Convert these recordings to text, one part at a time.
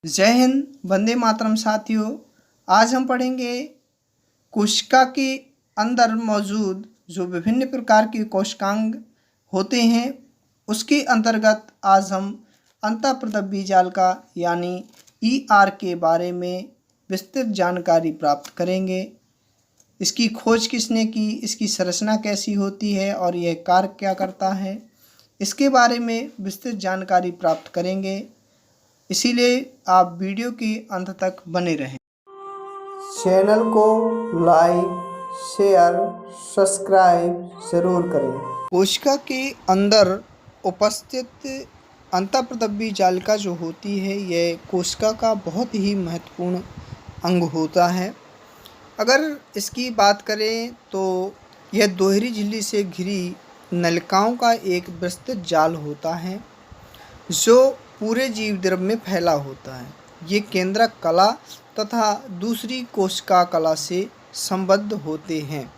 जय हिंद, वंदे मातरम साथियों। आज हम पढ़ेंगे कोशिका के अंदर मौजूद जो विभिन्न प्रकार के कोशिकांग होते हैं उसके अंतर्गत आज हम अंतःप्रदव्य जालिका यानी ER के बारे में विस्तृत जानकारी प्राप्त करेंगे। इसकी खोज किसने की, इसकी संरचना कैसी होती है और यह कार्य क्या करता है, इसके बारे में विस्तृत जानकारी प्राप्त करेंगे। इसीलिए आप वीडियो के अंत तक बने रहें। चैनल को लाइक, शेयर, सब्सक्राइब जरूर करें। कोशिका के अंदर उपस्थित अंतःप्रदव्य जालिका जो होती है यह कोशिका का बहुत ही महत्वपूर्ण अंग होता है। अगर इसकी बात करें तो यह दोहरी झिल्ली से घिरी नलिकाओं का एक विस्तृत जाल होता है जो पूरे जीव द्रव्य में फैला होता है। ये केंद्रक कला तथा दूसरी कोशिका कला से संबद्ध होते हैं।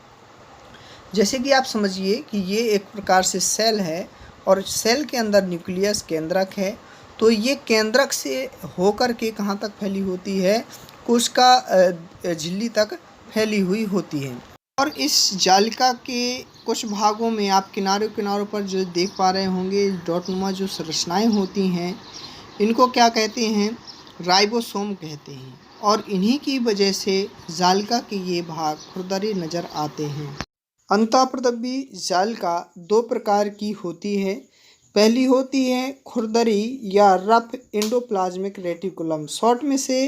जैसे कि आप समझिए कि ये एक प्रकार से सेल है और सेल के अंदर न्यूक्लियस केंद्रक है। तो ये केंद्रक से होकर के कहाँ तक फैली होती है, कोशिका झिल्ली तक फैली हुई होती है। और इस जालिका के कुछ भागों में आप किनारों पर जो देख पा रहे होंगे डॉटनुमा जो संरचनाएं होती हैं इनको क्या कहते हैं, राइबोसोम कहते हैं। और इन्हीं की वजह से जालिका के ये भाग खुरदरे नज़र आते हैं। अंतःप्रदव्य जालिका दो प्रकार की होती है। पहली होती है खुरदरी या रफ एंडोप्लाज्मिक रेटिकुलम, शॉर्ट में से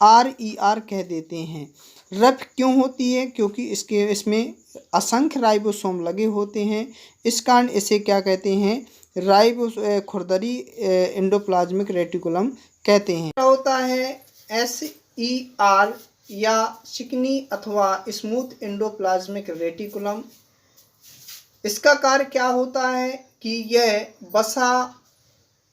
RER कह देते हैं। रफ क्यों होती है? क्योंकि इसमें असंख्य राइबोसोम लगे होते हैं। इस कारण इसे क्या कहते हैं, खुरदरी एंडोप्लाज्मिक रेटिकुलम कहते हैं। क्या होता है SER या चिकनी अथवा स्मूथ एंडोप्लाज्मिक रेटिकुलम। इसका कार्य क्या होता है कि यह वसा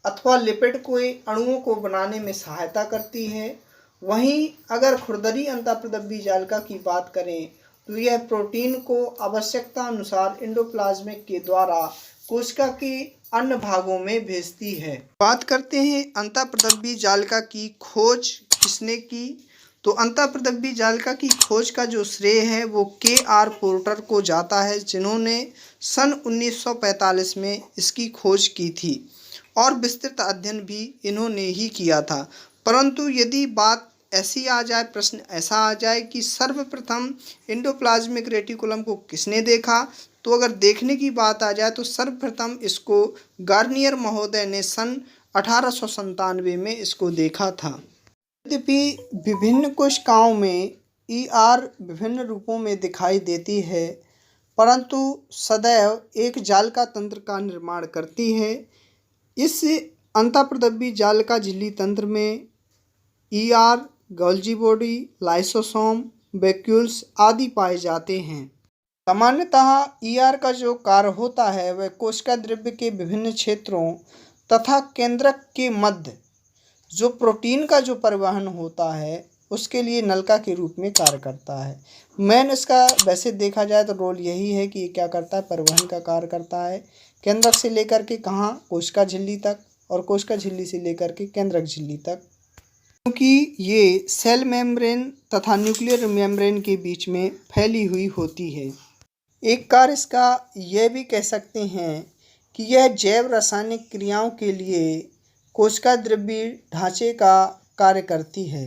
अथवा लिपिड के अणुओं को बनाने में सहायता करती है। वहीं अगर खुरदरी अंतःप्रदव्य जालिका की बात करें तो यह प्रोटीन को आवश्यकता अनुसार एंडोप्लाज्मिक के द्वारा कोशिका के अन्य भागों में भेजती है। बात करते हैं अंतःप्रदव्य जालिका की खोज किसने की। तो अंतःप्रदव्य जालिका की खोज का जो श्रेय है वो KR पोर्टर को जाता है, जिन्होंने सन 1945 में इसकी खोज की थी और विस्तृत अध्ययन भी इन्होंने ही किया था। परंतु यदि बात ऐसी आ जाए, प्रश्न ऐसा आ जाए कि सर्वप्रथम एंडोप्लाज्मिक रेटिकुलम को किसने देखा, तो अगर देखने की बात आ जाए तो सर्वप्रथम इसको गार्नियर महोदय ने सन 1897 में इसको देखा था। यद्यपि विभिन्न कोशिकाओं में ER विभिन्न रूपों में दिखाई देती है, परंतु सदैव एक जालिका तंत्र का निर्माण करती है। इस अंतःप्रदव्य जालिका झिल्ली तंत्र में ER, Golgi body, lysosome, vacuoles आदि पाए जाते हैं। सामान्यतः ER का जो कार्य होता है वह कोशिका द्रव्य के विभिन्न क्षेत्रों तथा केंद्रक के मध्य जो प्रोटीन का जो परिवहन होता है उसके लिए नलका के रूप में कार्य करता है। मेन इसका वैसे देखा जाए तो रोल यही है कि ये क्या करता है, परिवहन का कार्य करता है केंद्रक से लेकर के कहाँ, कोशिका झिल्ली तक, और कोशिका झिल्ली से लेकर के केंद्रक झिल्ली तक, क्योंकि ये सेल मेम्ब्रेन तथा न्यूक्लियर मेम्ब्रेन के बीच में फैली हुई होती है। एक कार्य इसका यह भी कह सकते हैं कि यह जैव रासायनिक क्रियाओं के लिए कोशिका द्रव्य ढांचे का कार्य करती है।